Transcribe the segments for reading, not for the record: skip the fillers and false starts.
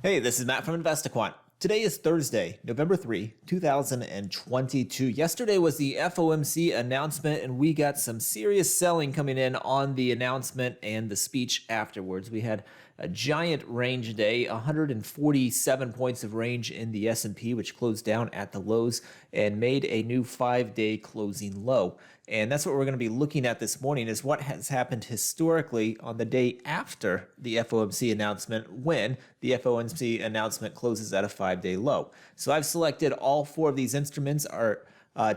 Hey, this is Matt from InvestiQuant. Today is Thursday, November 3, 2022. Yesterday was the FOMC announcement, and we got some serious selling coming in on the announcement and the speech afterwards. We had a giant range day, 147 points of range in the S&P, which closed down at the lows and made a new 5-day closing low. And that's what we're going to be looking at this morning, is what has happened historically on the day after the FOMC announcement, when the FOMC announcement closes at a 5-day low. So I've selected all four of these instruments. Our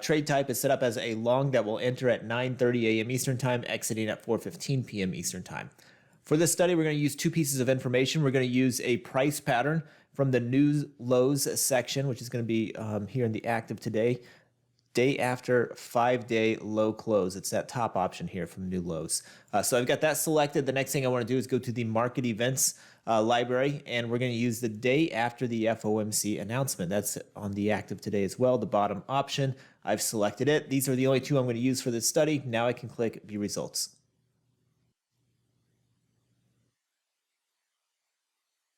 trade type is set up as a long that will enter at 9:30 a.m. Eastern Time, exiting at 4:15 p.m. Eastern Time. For this study, we're going to use two pieces of information. We're going to use a price pattern from the news lows section, which is going to be here in the active today, day after 5-day low close. It's that top option here from new lows. So I've got that selected. The next thing I want to do is go to the market events library, and we're going to use the day after the FOMC announcement. That's on the active today as well, the bottom option. I've selected it. These are the only two I'm going to use for this study. Now I can click view results.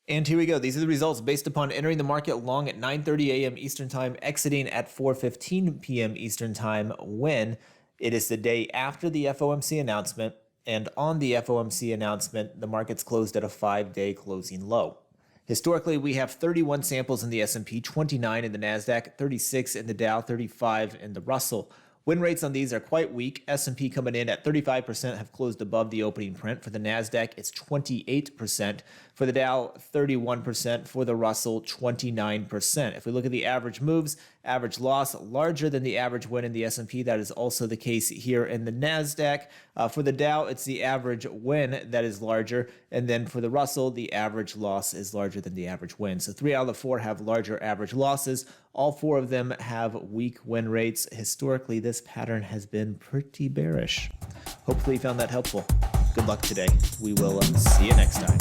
And here we go. These are the results based upon entering the market long at 9:30 a.m. Eastern Time, exiting at 4:15 p.m. Eastern Time, when it is the day after the FOMC announcement. And on the FOMC announcement, the market's closed at a 5-day closing low. Historically, we have 31 samples in the S&P, 29 in the NASDAQ, 36 in the Dow, 35 in the Russell. Win rates on these are quite weak. S&P coming in at 35% have closed above the opening print. For the NASDAQ, it's 28%. For the Dow, 31%. For the Russell, 29%. If we look at the average moves, average loss larger than the average win in the S&P. That is also the case here in the NASDAQ. For the Dow, it's the average win that is larger. And then for the Russell, the average loss is larger than the average win. So 3 out of the 4 have larger average losses. All 4 of them have weak win rates. Historically, this pattern has been pretty bearish. Hopefully you found that helpful. Good luck today. We will see you next time.